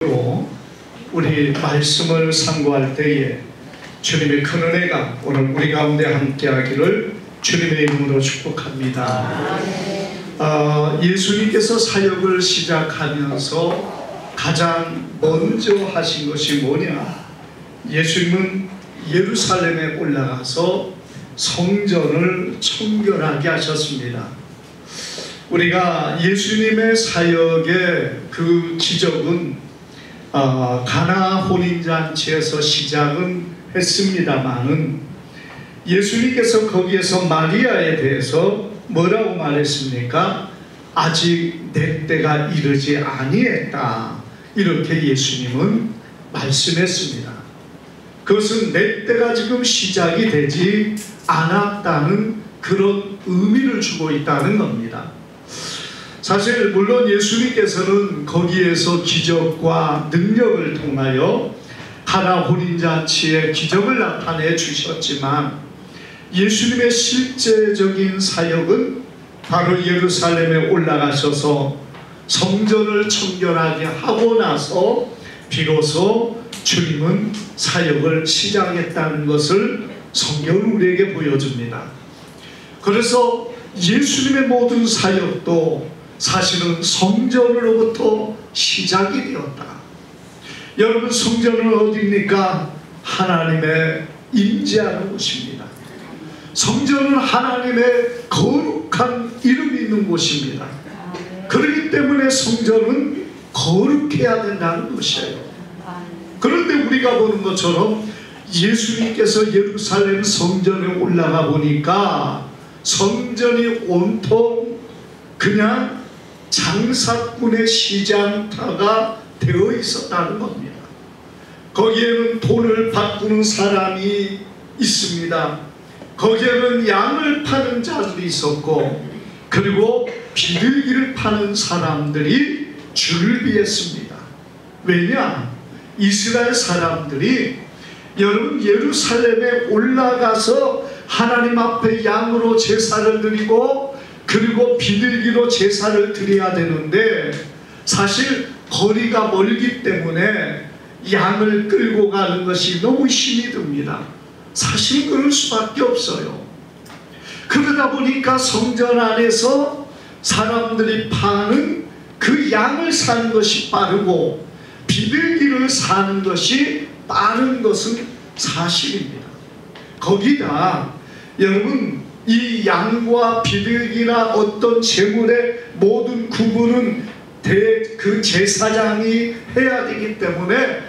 우리 말씀을 상고할 때에 주님의 큰 은혜가 오늘 우리 가운데 함께하기를 주님의 이름으로 축복합니다. 예수님께서 사역을 시작하면서 가장 먼저 하신 것이 뭐냐? 예수님은 예루살렘에 올라가서 성전을 청결하게 하셨습니다. 우리가 예수님의 사역의 그 기적은 가나 혼인잔치에서 시작은 했습니다마는 예수님께서 거기에서 마리아에 대해서 뭐라고 말했습니까? 아직 내 때가 이르지 아니했다, 이렇게 예수님은 말씀했습니다. 그것은 내 때가 지금 시작이 되지 않았다는 그런 의미를 주고 있다는 겁니다. 사실 물론 예수님께서는 거기에서 기적과 능력을 통하여 가나 혼인잔치의 기적을 나타내 주셨지만 예수님의 실제적인 사역은 바로 예루살렘에 올라가셔서 성전을 청결하게 하고 나서 비로소 주님은 사역을 시작했다는 것을 성경은 우리에게 보여줍니다. 그래서 예수님의 모든 사역도 사실은 성전으로부터 시작이 되었다. 여러분, 성전은 어디입니까? 하나님의 임재하는 곳입니다. 성전은 하나님의 거룩한 이름이 있는 곳입니다. 그렇기 때문에 성전은 거룩해야 된다는 것이에요. 그런데 우리가 보는 것처럼 예수님께서 예루살렘 성전에 올라가 보니까 성전이 온통 그냥 장사꾼의 시장터가 되어 있었다는 겁니다. 거기에는 돈을 바꾸는 사람이 있습니다. 거기에는 양을 파는 자들이 있었고, 그리고 비둘기를 파는 사람들이 줄비했습니다. 왜냐? 이스라엘 사람들이 여러분 예루살렘에 올라가서 하나님 앞에 양으로 제사를 드리고 그리고 비둘기로 제사를 드려야 되는데 사실 거리가 멀기 때문에 양을 끌고 가는 것이 너무 힘이 듭니다. 사실 그럴 수밖에 없어요. 그러다 보니까 성전 안에서 사람들이 파는 그 양을 사는 것이 빠르고 비둘기를 사는 것이 빠른 것은 사실입니다. 거기다 여러분, 이 양과 비둘기나 어떤 재물의 모든 구분은 그 제사장이 해야 되기 때문에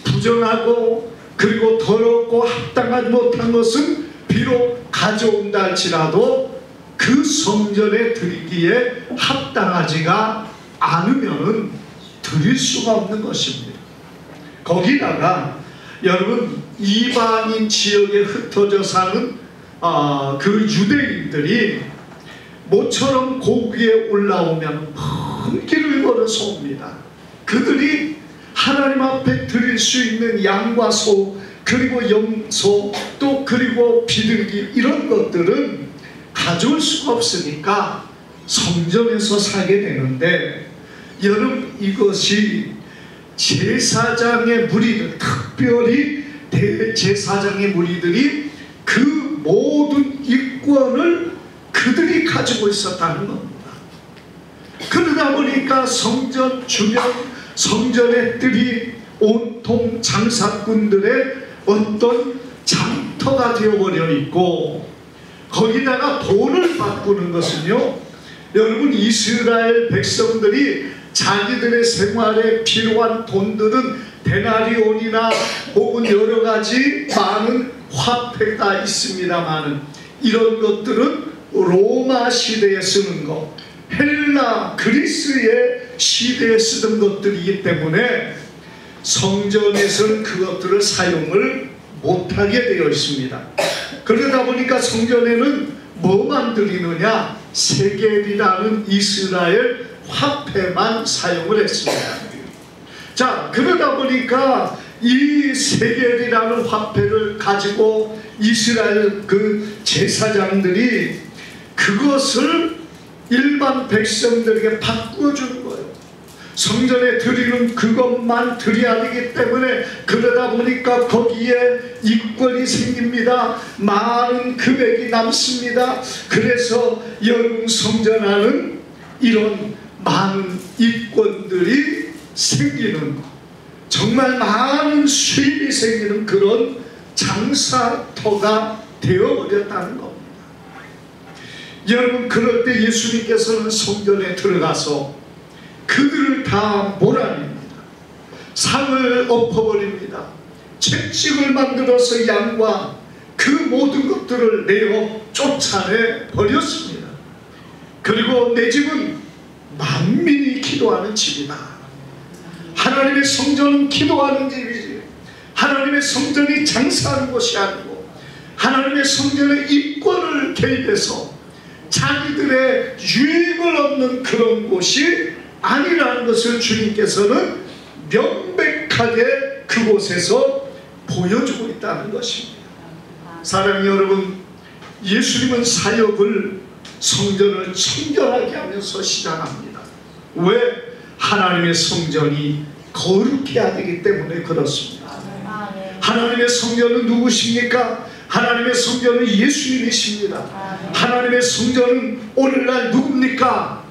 부정하고 그리고 더럽고 합당하지 못한 것은 비록 가져온다 할지라도 그 성전에 드리기에 합당하지가 않으면 드릴 수가 없는 것입니다. 거기다가 여러분, 이방인 지역에 흩어져 사는 그 유대인들이 모처럼 고기에 올라오면 먼 길을 걸어서 옵니다. 그들이 하나님 앞에 드릴 수 있는 양과 소, 그리고 염소, 또 그리고 비둘기, 이런 것들은 가져올 수가 없으니까 성전에서 사게 되는데, 여러분, 이것이 제사장의 무리들, 특별히 대제사장의 무리들이 그 모든 이권을 그들이 가지고 있었다는 겁니다. 그러다 보니까 성전 주변, 성전의 뜰이 온통 장사꾼들의 어떤 장터가 되어버려 있고, 거기다가 돈을 바꾸는 것은요, 여러분, 이스라엘 백성들이 자기들의 생활에 필요한 돈들은 데나리온이나 혹은 여러 가지 많은 화폐가 있습니다만은 이런 것들은 로마 시대에 쓰는 것, 헬라, 그리스의 시대에 쓰던 것들이기 때문에 성전에서는 그것들을 사용을 못하게 되어 있습니다. 그러다 보니까 성전에는 뭐만 드리느냐? 세겔이라는 이스라엘 화폐만 사용을 했습니다. 자, 그러다 보니까 이 세겔이라는 화폐를 가지고 이스라엘 그 제사장들이 그것을 일반 백성들에게 바꾸어주는 거예요. 성전에 드리는 그것만 드려야 되기 때문에 그러다 보니까 거기에 이권이 생깁니다. 많은 금액이 남습니다. 그래서 여러분 성전 안은 이런 많은 이권들이 생기는, 정말 많은 수입이 생기는 그런 장사터가 되어버렸다는 겁니다. 여러분, 그럴 때 예수님께서는 성전에 들어가서 그들을 다 몰아냅니다. 상을 엎어버립니다. 채찍을 만들어서 양과 그 모든 것들을 내어 쫓아내 버렸습니다. 그리고 내 집은 만민이 기도하는 집이다. 하나님의 성전은 기도하는 집이지, 하나님의 성전이 장사하는 곳이 아니고 하나님의 성전의 이권을 개입해서 자기들의 유익을 얻는 그런 곳이 아니라는 것을 주님께서는 명백하게 그곳에서 보여주고 있다는 것입니다. 사랑하는 여러분, 예수님은 사역을 성전을 청결하게 하면서 시작합니다. 왜? 하나님의 성전이 거룩해야 되기 때문에 그렇습니다. 하나님의 성전은 누구십니까? 하나님의 성전은 예수님이십니다. 하나님의 성전은 오늘날 누굽니까?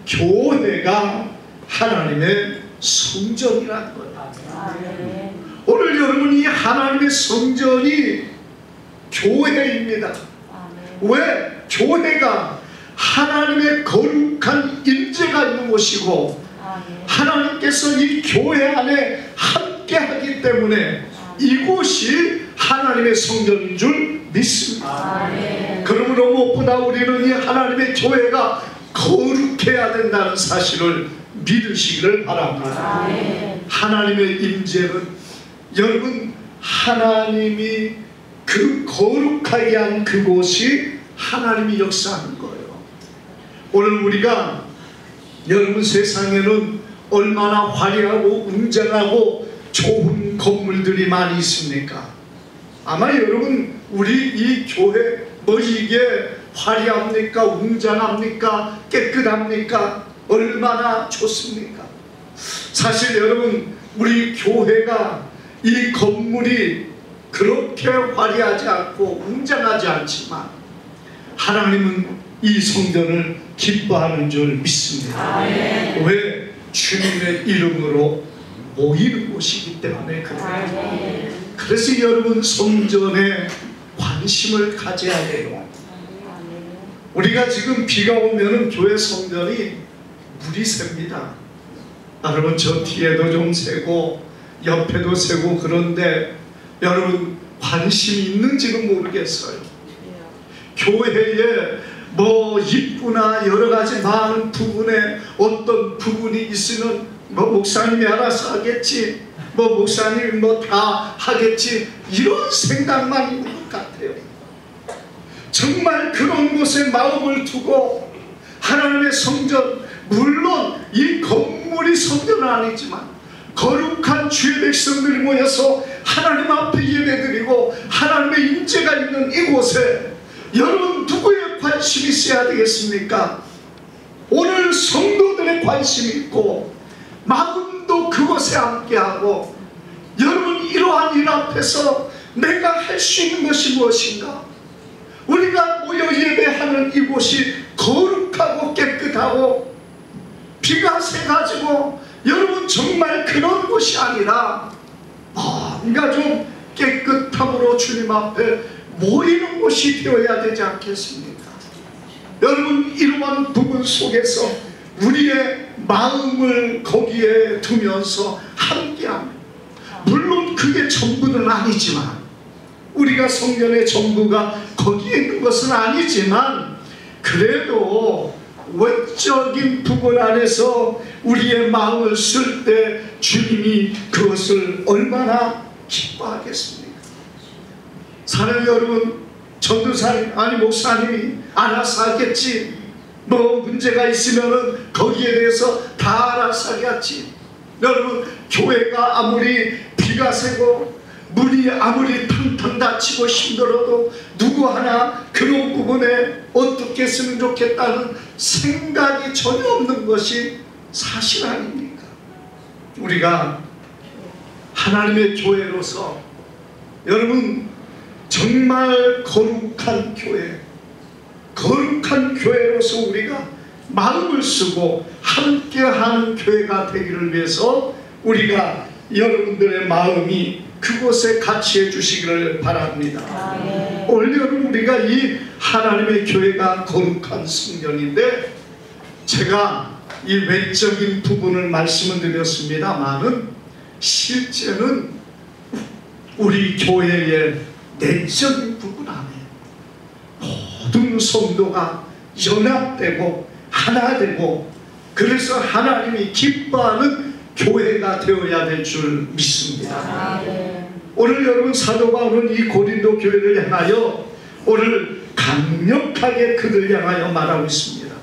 교회가 하나님의 성전이라는 거예요. 오늘 여러분이 하나님의 성전이 교회입니다. 왜? 교회가 하나님의 거룩한 임재가 있는 곳이고 하나님께서 이 교회 안에 함께하기 때문에 이곳이 하나님의 성전인 줄 믿습니다. 그러므로 무엇보다 우리는 이 하나님의 교회가 거룩해야 된다는 사실을 믿으시기를 바랍니다. 하나님의 임재는 여러분, 하나님이 그 거룩하게 한 그곳이 하나님이 역사하는 거예요. 오늘 우리가 여러분 세상에는 얼마나 화려하고 웅장하고 좋은 건물들이 많이 있습니까? 아마 여러분, 우리 이 교회 뭐 이게 화려합니까? 웅장합니까? 깨끗합니까? 얼마나 좋습니까? 사실 여러분, 우리 교회가 이 건물이 그렇게 화려하지 않고 웅장하지 않지만 하나님은 이 성전을 기뻐하는 줄 믿습니다. 왜? 주님의 이름으로 모이는 곳이기 때문에 그래요. 그래서 여러분, 성전에 관심을 가져야 돼요. 우리가 지금 비가 오면은 교회 성전이 물이 셉니다. 여러분, 저 뒤에도 좀 새고 옆에도 새고 그런데 여러분 관심이 있는지는 모르겠어요. 교회에 뭐 이쁘나 여러 가지 많은 부분에 어떤 부분이 있으면 뭐 목사님이 알아서 하겠지, 뭐 목사님이 뭐 다 하겠지, 이런 생각만 있는 것 같아요. 정말 그런 곳에 마음을 두고 하나님의 성전, 물론 이 건물이 성전은 아니지만 거룩한 주의 백성들이 모여서 하나님 앞에 예배드리고 하나님의 임재가 있는 이곳에 여러분 누구의 관심이 있어야 되겠습니까? 오늘 성도들의 관심이 있고 마음도 그곳에 함께하고, 여러분 이러한 일 앞에서 내가 할 수 있는 것이 무엇인가? 우리가 모여 예배하는 이곳이 거룩하고 깨끗하고 비가 새가지고 여러분 정말 그런 곳이 아니라 뭔가 좀 깨끗함으로 주님 앞에 모이는 곳이 되어야 되지 않겠습니까? 여러분, 이러한 부분 속에서 우리의 마음을 거기에 두면서 함께합니다. 물론 그게 전부는 아니지만, 우리가 성전의 전부가 거기에 있는 것은 아니지만, 그래도 외적인 부분 안에서 우리의 마음을 쓸 때 주님이 그것을 얼마나 기뻐하겠습니까? 사랑하는 여러분, 전도사님 아니 목사님이 알아서 하겠지, 뭐 문제가 있으면은 거기에 대해서 다 알아서 하겠지. 여러분, 교회가 아무리 비가 새고 문이 아무리 탕탕 닫히고 힘들어도 누구 하나 그런 부분에 어떻게 했으면 좋겠다는 생각이 전혀 없는 것이 사실 아닙니까? 우리가 하나님의 교회로서 여러분 정말 거룩한 교회, 거룩한 교회로서 우리가 마음을 쓰고 함께하는 교회가 되기를 위해서 우리가 여러분들의 마음이 그곳에 같이 해주시기를 바랍니다. 올여름 우리가 이 하나님의 교회가 거룩한 성전인데, 제가 이 외적인 부분을 말씀을 드렸습니다만은 실제는 우리 교회의 내적인 부분 안에 모든 성도가 연합되고 하나 되고, 그래서 하나님이 기뻐하는 교회가 되어야 될 줄 믿습니다. 오늘 여러분 사도 바울은 이 고린도 교회를 향하여 오늘 강력하게 그들 향하여 말하고 있습니다.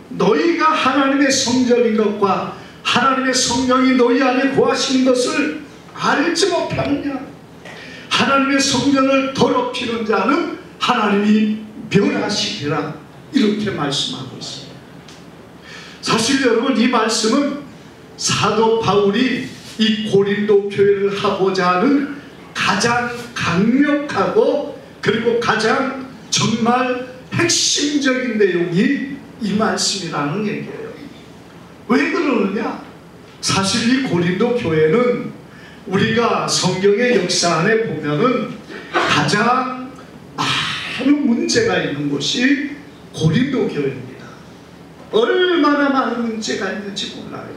너희가 하나님의 성전인 것과 하나님의 성령이 너희 안에 거하시는 것을 알지 못하느냐? 하나님의 성전을 더럽히는 자는 하나님이 멸하시리라, 이렇게 말씀하고 있습니다. 사실 여러분 이 말씀은 사도 바울이 이 고린도 교회를 하고자 하는 가장 강력하고 그리고 가장 정말 핵심적인 내용이 이 말씀이라는 얘기예요. 왜 그러느냐? 사실 이 고린도 교회는 우리가 성경의 역사 안에 보면은 가장 많은 문제가 있는 곳이 고린도 교회입니다. 얼마나 많은 문제가 있는지 몰라요.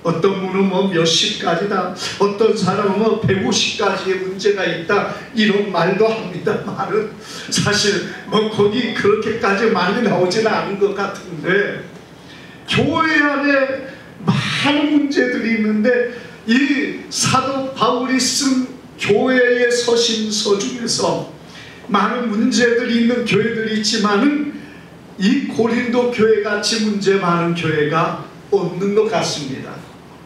어떤 분은 뭐 몇십 가지다, 어떤 사람은 뭐 150가지의 문제가 있다, 이런 말도 합니다만은 사실 뭐 거기 그렇게까지 많이 나오지는 않은 것 같은데, 교회 안에 많은 문제들이 있는데 이 사도 바울이 쓴 교회의 서신서 중에서 많은 문제들이 있는 교회들이 있지만은 이 고린도 교회 같이 문제 많은 교회가 없는 것 같습니다.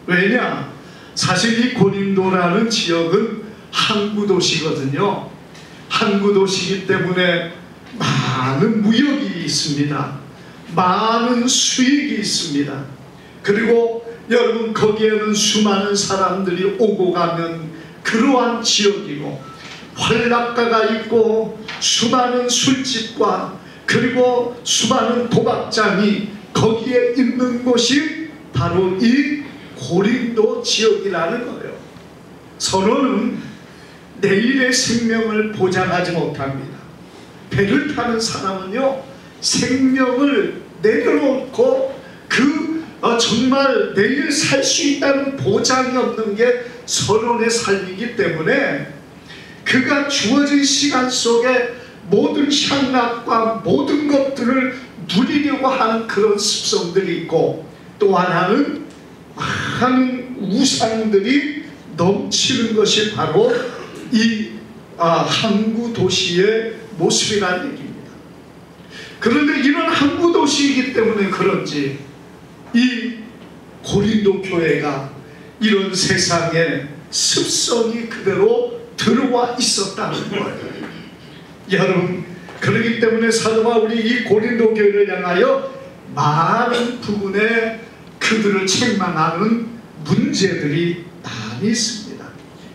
왜냐? 사실 이 고린도라는 지역은 항구도시거든요. 항구도시이기 때문에 많은 무역이 있습니다. 많은 수익이 있습니다. 그리고 여러분 거기에는 수많은 사람들이 오고 가는 그러한 지역이고, 활락가가 있고 수많은 술집과 그리고 수많은 도박장이 거기에 있는 곳이 바로 이 고린도 지역이라는 거예요. 서로는 내일의 생명을 보장하지 못합니다. 배를 타는 사람은요, 생명을 내려놓고 정말 내일 살 수 있다는 보장이 없는 게 서론의 삶이기 때문에 그가 주어진 시간 속에 모든 향락과 모든 것들을 누리려고 하는 그런 습성들이 있고, 또 하나는 많은 우상들이 넘치는 것이 바로 이 항구 도시의 모습이라는 얘기입니다. 그런데 이런 항구 도시이기 때문에 그런지 이 고린도 교회가 이런 세상에 습성이 그대로 들어와 있었다는 거예요. 여러분, 그렇기 때문에 사도 바울이 이 고린도 교회를 향하여 많은 부분에 그들을 책망하는 문제들이 많이 있습니다.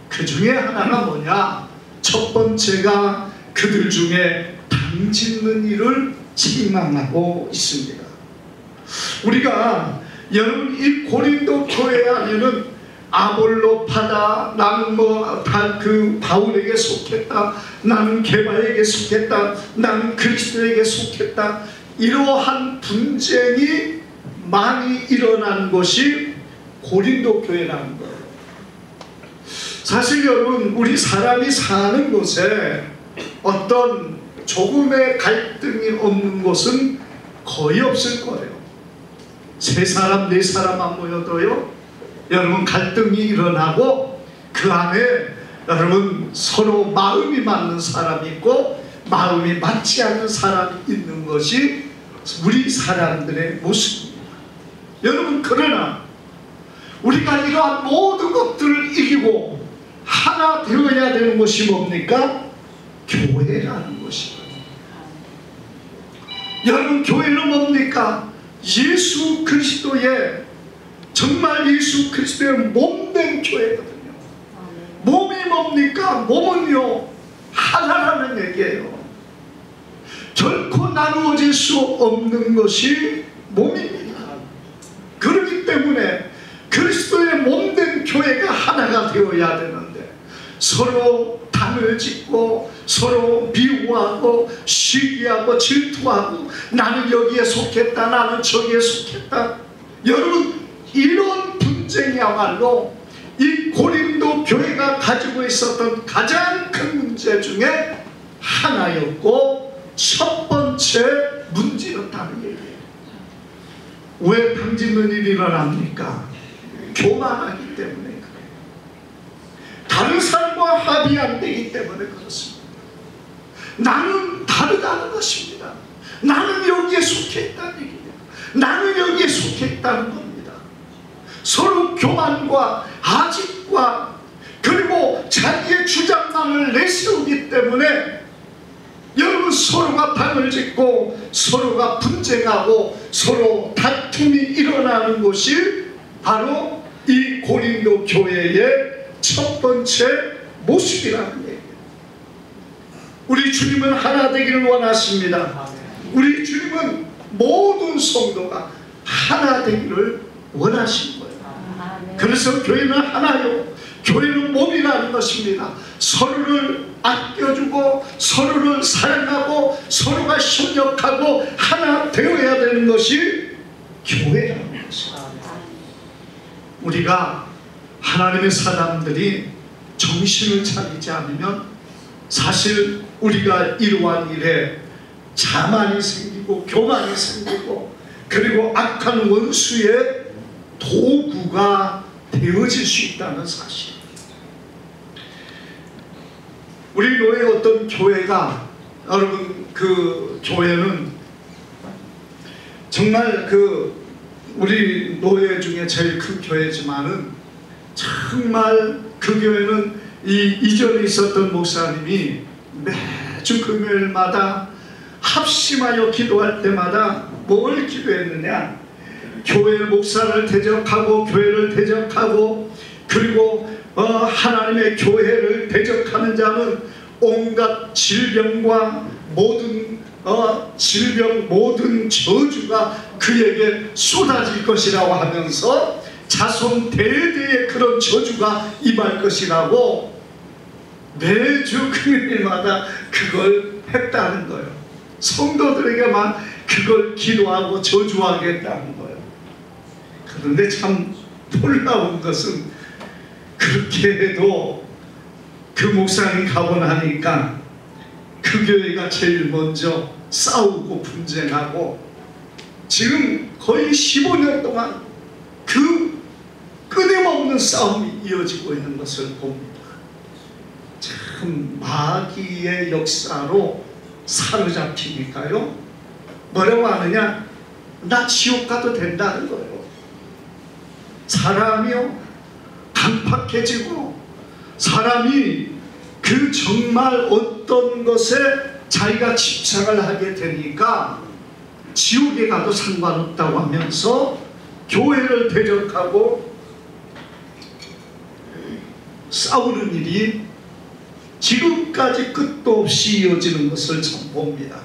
그 중에 하나가 뭐냐? 첫 번째가 그들 중에 당짓는 일을 책망하고 있습니다. 우리가 여러분 이 고린도 교회 안에는 아볼로파다, 나는 그 바울에게 속했다, 나는 게바에게 속했다, 나는 그리스도에게 속했다, 이러한 분쟁이 많이 일어난 것이 고린도 교회라는 거예요. 사실 여러분 우리 사람이 사는 곳에 어떤 조금의 갈등이 없는 곳은 거의 없을 거예요. 세 사람, 네 사람만 모여도요, 여러분 갈등이 일어나고 그 안에 여러분 서로 마음이 맞는 사람이 있고 마음이 맞지 않는 사람이 있는 것이 우리 사람들의 모습입니다. 여러분, 그러나 우리가 이러한 모든 것들을 이기고 하나 되어야 되는 것이 뭡니까? 교회라는 것입니다. 여러분, 교회는 뭡니까? 예수 그리스도의 정말 예수 그리스도의 몸된 교회거든요. 몸이 뭡니까? 몸은요 하나라는 얘기예요. 결코 나누어질 수 없는 것이 몸입니다. 그렇기 때문에 그리스도의 몸된 교회가 하나가 되어야 되는데 서로 단을 짓고 서로 미워하고 시기하고 질투하고 나는 여기에 속했다 나는 저기에 속했다. 여러분 이런 분쟁이야말로 이 고린도 교회가 가지고 있었던 가장 큰 문제 중에 하나였고 첫 번째 문제였다는 얘기예요. 왜 당짓는 일이 일어납니까? 교만하기 때문에 그래요. 다른 사람과 합의 안 되기 때문에 그렇습니다. 나는 다르다는 것입니다. 나는 여기에 속해 있다는 얘기입니다. 나는 여기에 속해 있다는 겁니다. 서로 교만과 아집과 그리고 자기의 주장만을 내세우기 때문에 여러분 서로가 방을 짓고 서로가 분쟁하고 서로 다툼이 일어나는 것이 바로 이 고린도 교회의 첫 번째 모습이라는 얘기예요. 우리 주님은 하나 되기를 원하십니다. 우리 주님은 모든 성도가 하나 되기를 원하신 거예요. 그래서 교회는 하나요. 교회는 몸이라는 것입니다. 서로를 아껴주고 서로를 사랑하고 서로가 협력하고 하나 되어야 되는 것이 교회라는 것입니다. 우리가 하나님의 사람들이 정신을 차리지 않으면 사실 우리가 이러한 일에 자만이 생기고 교만이 생기고 그리고 악한 원수의 도구가 되어질 수 있다는 사실. 우리 노예 어떤 교회가 여러분 그 교회는 정말 그 우리 노예 중에 제일 큰 교회지만은 정말 그 교회는 이 이전에 있었던 목사님이 매주 금요일마다 합심하여 기도할 때마다 뭘 기도했느냐? 교회 목사를 대적하고 교회를 대적하고 그리고 하나님의 교회를 대적하는 자는 온갖 질병과 모든 질병 모든 저주가 그에게 쏟아질 것이라고 하면서 자손 대대에 그런 저주가 임할 것이라고 매주 금요일마다 그걸 했다는 거예요. 성도들에게만 그걸 기도하고 저주하겠다는 거예요. 그런데 참 놀라운 것은 그렇게 해도 그 목사님 가고 나니까 그 교회가 제일 먼저 싸우고 분쟁하고 지금 거의 15년 동안 그 끊임없는 싸움이 이어지고 있는 것을 봅니다. 참 마귀의 역사로 사로잡히니까요. 뭐라고 하느냐? 나 지옥 가도 된다는 거예요. 사람이요 강팍해지고 사람이 그 정말 어떤 것에 자기가 집착을 하게 되니까 지옥에 가도 상관없다고 하면서 교회를 대적하고 싸우는 일이 지금까지 끝도 없이 이어지는 것을 참 봅니다.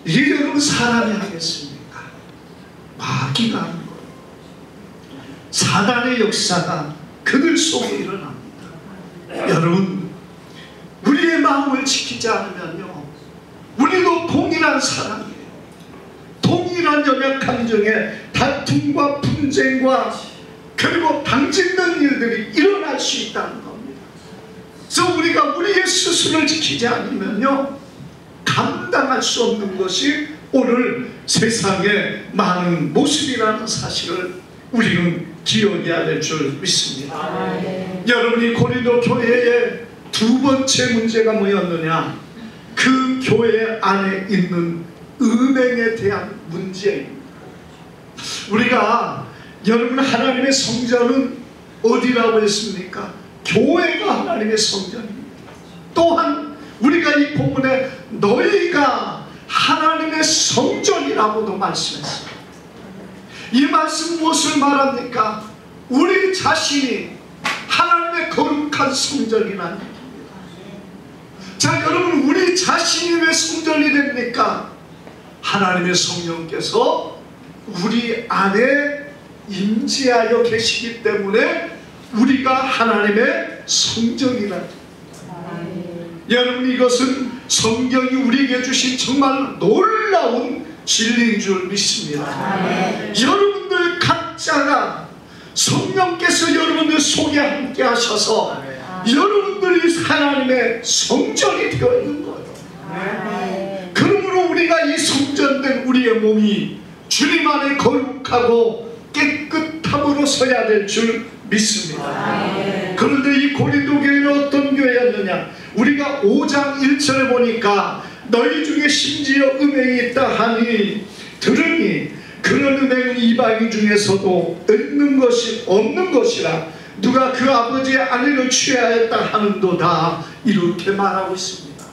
이게 여러분 사람이 하겠습니까? 마귀가 하는 거예요. 사단의 역사가 그들 속에 일어납니다. 여러분 우리의 마음을 지키지 않으면요 우리도 동일한 사람이에요. 동일한 연약감정에 다툼과 분쟁과 그리고 당짓는 일들이 일어날 수 있다는 겁니다. 그래서 우리가 우리의 스스로를 지키지 않으면요 감당할 수 없는 것이 오늘 세상의 많은 모습이라는 사실을 우리는 기억해야 될 줄 믿습니다. 여러분이 고린도 교회의 두 번째 문제가 뭐였느냐? 그 교회 안에 있는 은행에 대한 문제입니다. 우리가 여러분 하나님의 성전은 어디라고 했습니까? 교회가 하나님의 성전입니다. 또한 우리가 이 본문에 너희가 하나님의 성전이라고도 말씀했어요. 이 말씀 무엇을 말합니까? 우리 자신이 하나님의 거룩한 성전이라는 얘기입니다. 자, 여러분, 우리 자신이 왜 성전이 됩니까? 하나님의 성령께서 우리 안에 임재하여 계시기 때문에 우리가 하나님의 성전이라. 여러분, 이것은 성경이 우리에게 주신 정말 놀라운 진리인 줄 믿습니다. 여러분들 각자가 성령께서 여러분들 속에 함께 하셔서 여러분들이 하나님의 성전이 되어 있는 거예요. 그러므로 우리가 이 성전된 우리의 몸이 주님 안에 거룩하고 깨끗함으로 서야 될 줄 믿습니다. 그런데 이 고린도 교회는 어떤 교회였느냐? 우리가 5장 1절에 보니까 너희 중에 심지어 음행이 있다 하니 들으니 그런 음행은 이방인 중에서도 없는 것이라 누가 그 아버지의 아내를 취하였다 하는도다. 이렇게 말하고 있습니다.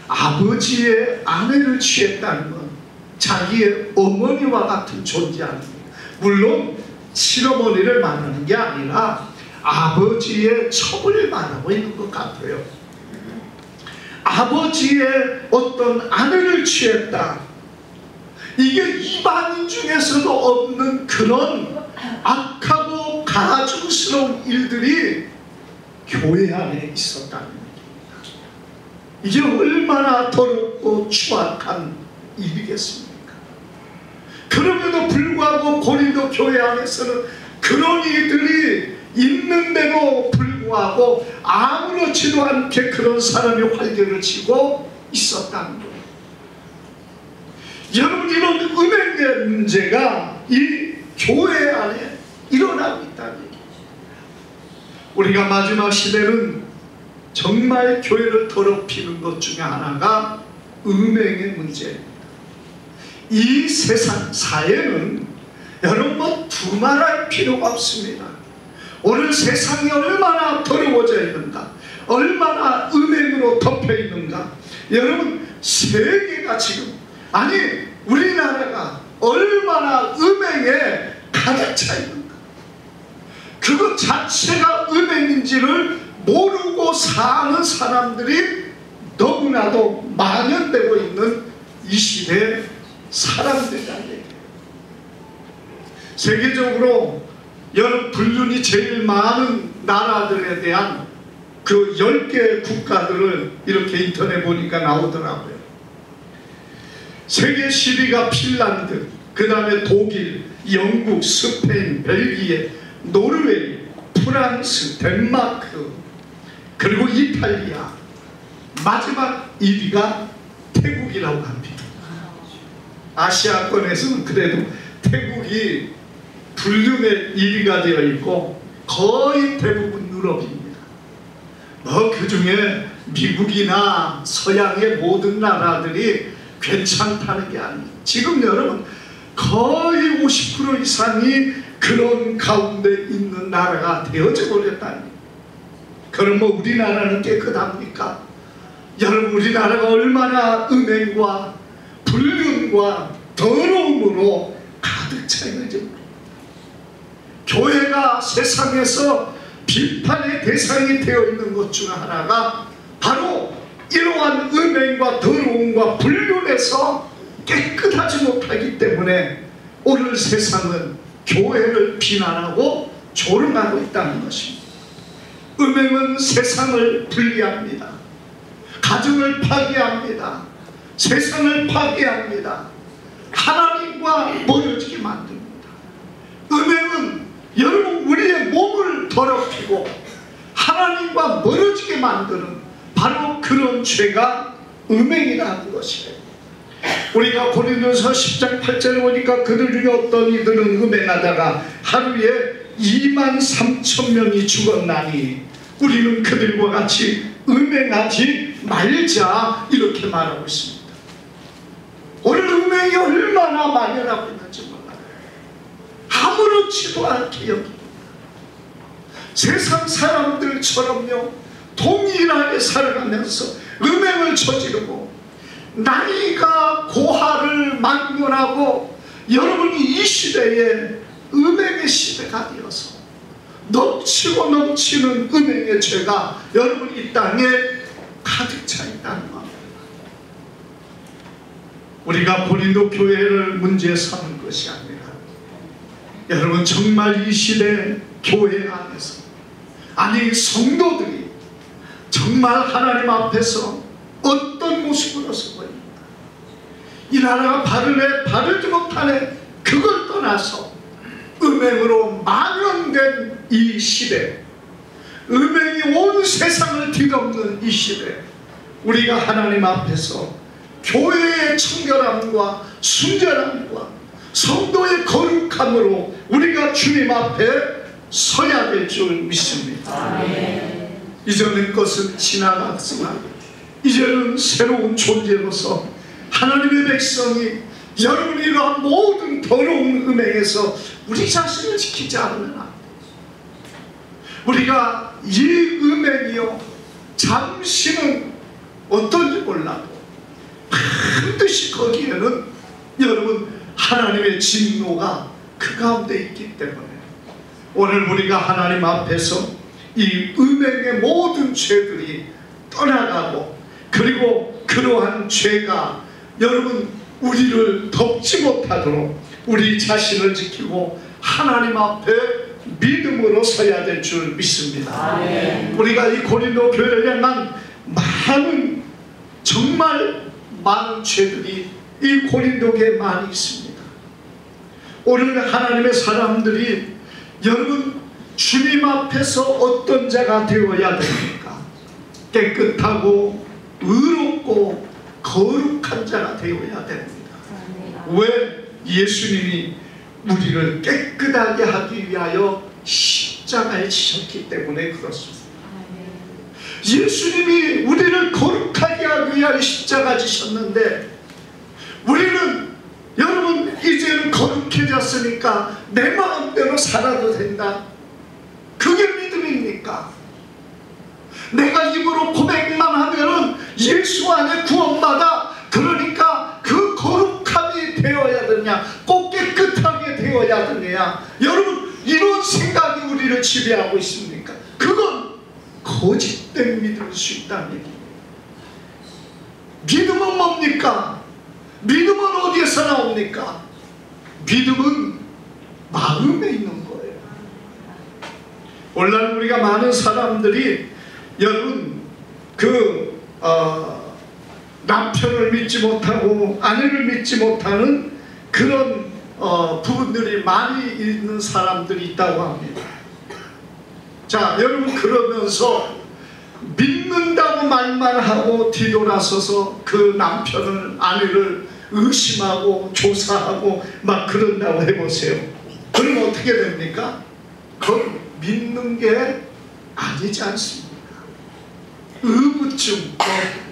아버지의 아내를 취했다는 건 자기의 어머니와 같은 존재 아닙니다. 물론 친어머니를 말하는 게 아니라 아버지의 첩을 말하고 있는 것 같아요. 아버지의 어떤 아내를 취했다. 이게 이방인 중에서도 없는 그런 악하고 가증스러운 일들이 교회 안에 있었다는 얘기입니다. 이게 얼마나 더럽고 추악한 일이겠습니까? 그럼에도 불구하고 고린도 교회 안에서는 그런 일들이 있는데도 불구하고 아무렇지도 않게 그런 사람이 활개를 치고 있었다는 거예요. 여러분, 이런 음행의 문제가 이 교회 안에 일어나고 있다는 얘기죠. 우리가 마지막 시대는 정말 교회를 더럽히는 것 중에 하나가 음행의 문제입니다. 이 세상 사회는 여러분 뭐 두말할 필요가 없습니다. 오늘 세상이 얼마나 더러워져 있는가, 얼마나 음행으로 덮여 있는가. 여러분, 세계가 지금, 아니 우리나라가 얼마나 음행에 가득 차 있는가. 그것 자체가 음행인지를 모르고 사는 사람들이 너무나도 만연되고 있는 이 시대의 사람들이라는 얘기예요. 세계적으로 여러 불륜이 제일 많은 나라들에 대한 그 10개 국가들을 이렇게 인터넷 보니까 나오더라고요. 세계 10위가 핀란드, 그 다음에 독일, 영국, 스페인, 벨기에, 노르웨이, 프랑스, 덴마크, 그리고 이탈리아, 마지막 1위가 태국이라고 합니다. 아시아권에서는 그래도 태국이 불륜의 1위가 되어 있고 거의 대부분 유럽입니다. 뭐 그 중에 미국이나 서양의 모든 나라들이 괜찮다는 게 아닙니다. 지금 여러분 거의 50% 이상이 그런 가운데 있는 나라가 되어져 버렸다니. 그럼 뭐 우리나라는 깨끗합니까? 여러분, 우리나라가 얼마나 음행과 불륜과 더러움으로 가득 차 있는지 모릅니다. 교회가 세상에서 비판의 대상이 되어 있는 것 중 하나가 바로 이러한 음행과 더러움과 불륜에서 깨끗하지 못하기 때문에 오늘 세상은 교회를 비난하고 조롱하고 있다는 것입니다. 음행은 세상을 분리합니다. 가정을 파괴합니다. 세상을 파괴합니다. 하나님과 멀어지게 만듭니다. 음행은 여러분 우리의 몸을 더럽히고 하나님과 멀어지게 만드는 바로 그런 죄가 음행이라는 것이에요. 우리가 고린도서 10장 8절에 보니까 그들 중에 어떤 이들은 음행하다가 하루에 23,000명이 죽었나니 우리는 그들과 같이 음행하지 말자, 이렇게 말하고 있습니다. 오늘 음행이 얼마나 만연하고 있는지 몰라요. 아무렇지도 않게 여깁니다. 세상 사람들처럼요 동일하게 살아가면서 음행을 저지르고 나이가 고하를 막론하고 여러분이 이 시대에 음행의 시대가 되어서 넘치고 넘치는 음행의 죄가 여러분 이 땅에 가득 차 있다는 겁니다. 우리가 고린도 교회를 문제 삼는 것이 아니라 여러분 정말 이 시대 교회 안에서 아니 성도들이 정말 하나님 앞에서 어떤 모습으로 서고 있는가, 이 나라가 바르네 바르지 못하네 그걸 떠나서 음행으로 만연된 이 시대, 음행이 온 세상을 뒤덮는 이 시대, 우리가 하나님 앞에서 교회의 청결함과 순결함과 성도의 거룩함으로 우리가 주님 앞에 서야 될 줄 믿습니다. 아멘. 이전의 것은 지나갔으나 이제는 새로운 존재로서 하나님의 백성이 여러분이 이러한 모든 더러운 음행에서 우리 자신을 지키지 않으면 우리가 이 음행이요 잠시는 어떤지 몰라도 반드시 거기에는 여러분 하나님의 진노가 그 가운데 있기 때문에 오늘 우리가 하나님 앞에서 이 음행의 모든 죄들이 떠나가고 그리고 그러한 죄가 여러분 우리를 덮지 못하도록 우리 자신을 지키고 하나님 앞에 믿음으로 서야 될 줄 믿습니다. 아멘. 우리가 이 고린도 교회를 향한 많은 정말 많은 죄들이 이 고린도 교회에 많이 있습니다. 오늘 하나님의 사람들이 여러분 주님 앞에서 어떤 자가 되어야 됩니까? 깨끗하고 의롭고 거룩한 자가 되어야 됩니다. 왜? 예수님이 우리를 깨끗하게 하기 위하여 십자가에 지셨기 때문에 그렇습니다. 예수님이 우리를 거룩하게 하기 위하여 십자가 지셨는데 우리는 여러분 이제는 거룩해졌으니까 내 마음대로 살아도 된다, 그게 믿음입니까? 내가 입으로 고백만 하면은 예수 안에 구원받아, 그러니까 그 거룩함이 되어야 되냐, 꼭 깨끗하게 되어야 되냐, 여러분 이런 생각이 우리를 지배하고 있습니까? 그건 거짓된 믿을 수 있다는 얘기입니다. 믿음은 뭡니까? 믿음은 어디에서 나옵니까? 믿음은 마음에 있는 거예요. 오늘날 우리가 많은 사람들이 여러분 남편을 믿지 못하고 아내를 믿지 못하는 그런 부분들이 많이 있는 사람들이 있다고 합니다. 자, 여러분 그러면서 믿는다고 말만 하고 뒤돌아서서 그 남편을 아내를 의심하고 조사하고 막 그런다고 해보세요. 그럼 어떻게 됩니까? 그건 믿는 게 아니지 않습니까? 의구증,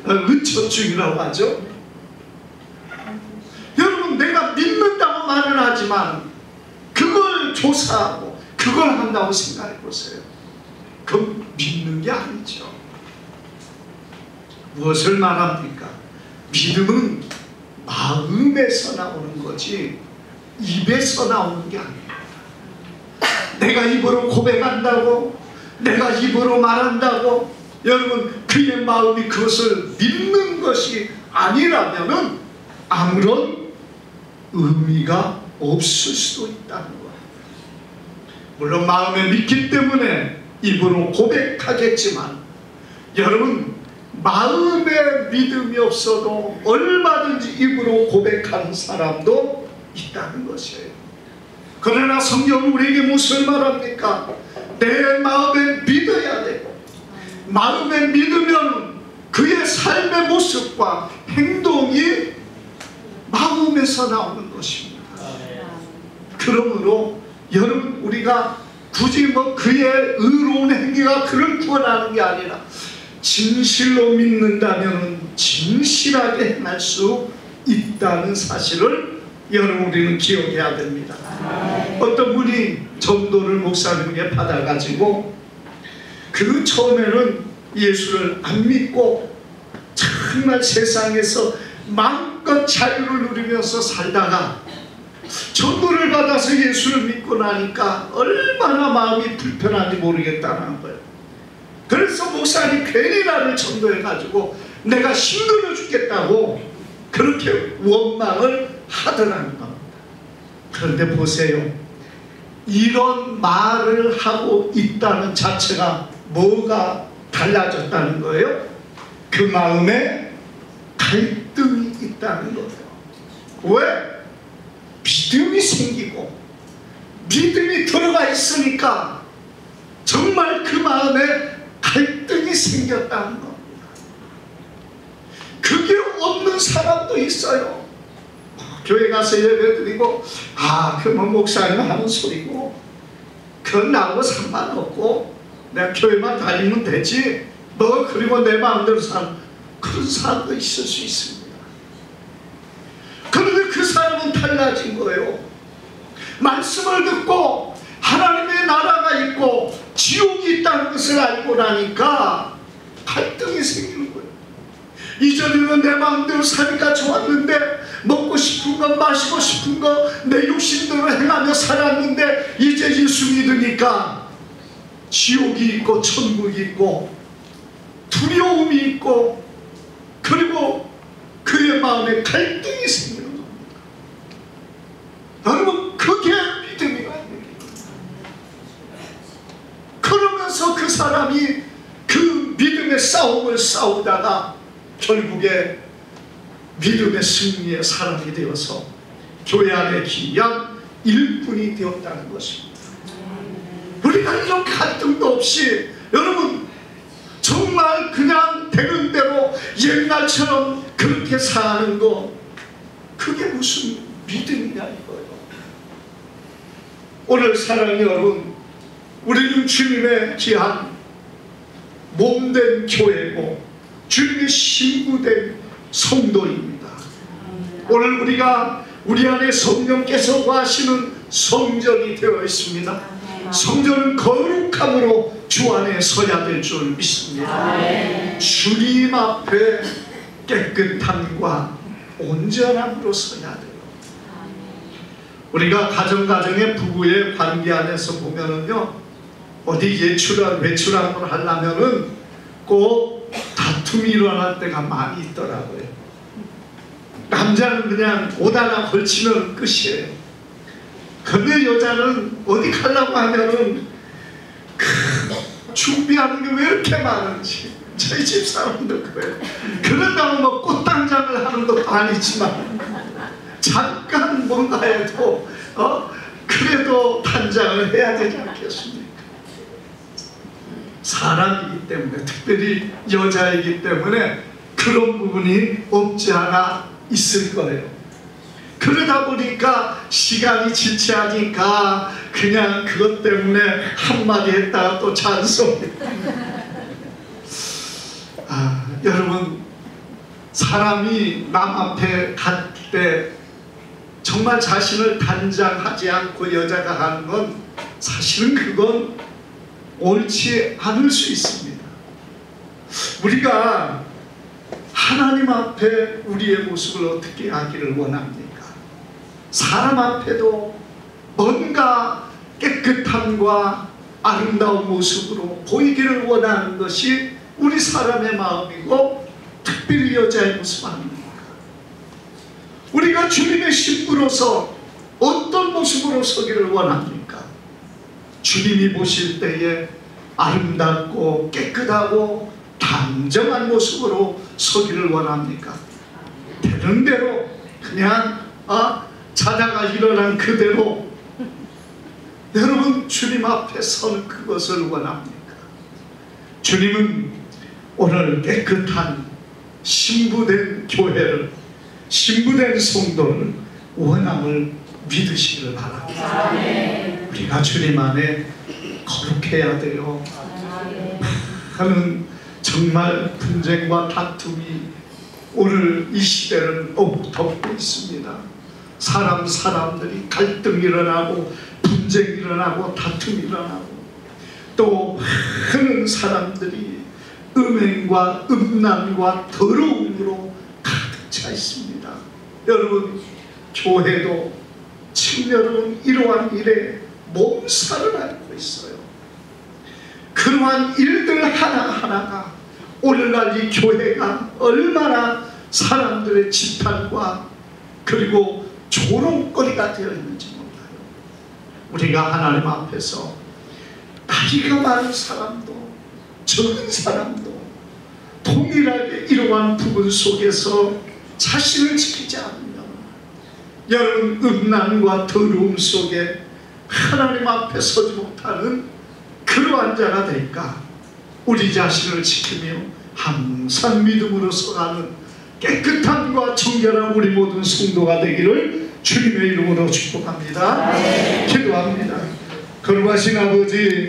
의처증이라고 하죠. 여러분 내가 믿는다고 말은 하지만 그걸 조사하고 그걸 한다고 생각해 보세요. 그건 믿는 게 아니죠. 무엇을 말합니까? 믿음은 마음에서 나오는 거지 입에서 나오는 게 아닙니다. 내가 입으로 고백한다고, 내가 입으로 말한다고, 여러분 그의 마음이 그것을 믿는 것이 아니라면 아무런 의미가 없을 수도 있다는 거예요. 물론 마음에 믿기 때문에 입으로 고백하겠지만 여러분 마음에 믿음이 없어도 얼마든지 입으로 고백하는 사람도 있다는 것이에요. 그러나 성경은 우리에게 무엇을 말합니까? 내 마음에 믿어야 되고, 마음에 믿으면 그의 삶의 모습과 행동이 마음에서 나오는 것입니다. 그러므로 여러분 우리가 굳이 그의 의로운 행위가 그를 구원하는 게 아니라 진실로 믿는다면 진실하게 행할 수 있다는 사실을 여러분 우리는 기억해야 됩니다. 어떤 분이 전도를 목사님에게 받아가지고 그 처음에는 예수를 안 믿고 정말 세상에서 마음껏 자유를 누리면서 살다가 전도를 받아서 예수를 믿고 나니까 얼마나 마음이 불편한지 모르겠다는 거예요. 그래서 목사님 괜히 나를 전도해가지고 내가 힘들어 죽겠다고 그렇게 원망을 하더라는 겁니다. 그런데 보세요. 이런 말을 하고 있다는 자체가 뭐가 달라졌다는 거예요? 그 마음에 갈등이 있다는 거예요. 왜? 믿음이 생기고 믿음이 들어가 있으니까 정말 그 마음에 갈등이 생겼다는 겁니다. 그게 없는 사람도 있어요. 교회 가서 예배드리고 그건 목사님 하는 소리고 그건 나하고 상관없고 내가 교회만 다니면 되지 그리고 내 마음대로 사는 그런 사람도 있을 수 있습니다. 그런데 그 사람은 달라진 거예요. 말씀을 듣고 하나님의 나라가 있고 지옥이 있다는 것을 알고 나니까 갈등이 생기는 거예요. 이전에는 내 마음대로 사니까 좋았는데 먹고 싶은 거 마시고 싶은 거 내 욕심대로 행하며 살았는데 이제 예수 믿으니까 지옥이 있고 천국이 있고 두려움이 있고 그리고 그의 마음에 갈등이 생기는 겁니다. 여러분 그게 믿음이라는 얘기예요. 그러면서 그 사람이 그 믿음의 싸움을 싸우다가 결국에 믿음의 승리의 사람이 되어서 교회 안에 귀한 일꾼이 되었다는 것입니다. 우리가 이런 갈등도 없이 여러분 정말 그냥 되는 대로 옛날처럼 그렇게 사는 거 그게 무슨 믿음이냐 이거예요. 오늘 사랑하는 여러분, 우리는 주님의 귀한 몸된 교회고 주님의 신부된 성도입니다. 오늘 우리가 우리 안에 성령께서 거하시는 성전이 되어 있습니다. 성전은 거룩함으로 주 안에 서야 될 줄 믿습니다. 주님 앞에 깨끗함과 온전함으로 서야 돼요. 우리가 가정의 부부의 관계 안에서 보면은요, 어디 외출함을 하려면은 꼭 다툼이 일어날 때가 많이 있더라고요. 남자는 그냥 옷 하나 걸치면 끝이에요. 근데 여자는 어디 가려고 하면은 준비하는 게 왜 이렇게 많은지 저희 집 사람도 그래요. 그런다고 뭐 꽃단장을 하는 것도 아니지만 잠깐 뭔가 해도 그래도 단장을 해야 되지 않겠습니까? 사람이기 때문에, 특별히 여자이기 때문에 그런 부분이 없지 않아 있을 거예요. 그러다 보니까 시간이 지체하니까 그냥 그것 때문에 한마디 했다가 또 찬송. 여러분, 사람이 남 앞에 갈 때 정말 자신을 단장하지 않고 여자가 하는 건 사실은 그건 옳지 않을 수 있습니다. 우리가 하나님 앞에 우리의 모습을 어떻게 하기를 원합니까? 사람 앞에도 뭔가 깨끗함과 아름다운 모습으로 보이기를 원하는 것이 우리 사람의 마음이고 특별히 여자의 모습 아닙니까? 우리가 주님의 신부로서 어떤 모습으로 서기를 원합니까? 주님이 보실 때에 아름답고 깨끗하고 단정한 모습으로 서기를 원합니까? 되는 대로 그냥 자다가 일어난 그대로 여러분 주님 앞에 서는 그것을 원합니까? 주님은 오늘 깨끗한 신부된 교회를, 신부된 성도를 원함을 믿으시기를 바랍니다. 우리가 주님 안에 거룩해야 돼요. 하는 정말 분쟁과 다툼이 오늘 이 시대를 덮고 있습니다. 사람들이 갈등이 일어나고 분쟁이 일어나고 다툼이 일어나고 또 많은 사람들이 음행과 음란과 더러움으로 가득 차 있습니다. 여러분, 교회도 지금 여러분 이러한 일에 몸살을 앓고 있어요. 그러한 일들 하나하나가 오늘날 이 교회가 얼마나 사람들의 지탄과 그리고 조롱거리가 되어 있는지 몰라요. 우리가 하나님 앞에서 나이가 많은 사람도 적은 사람도 동일하게 이러한 부분 속에서 자신을 지키지 않으면 여러분 음란과 더러움 속에 하나님 앞에 서지 못하는 그러한 자가 될까? 우리 자신을 지키며 항상 믿음으로 서가는 깨끗함과 정결한 우리 모든 성도가 되기를 주님의 이름으로 축복합니다. 기도합니다. 거룩하신 아버지,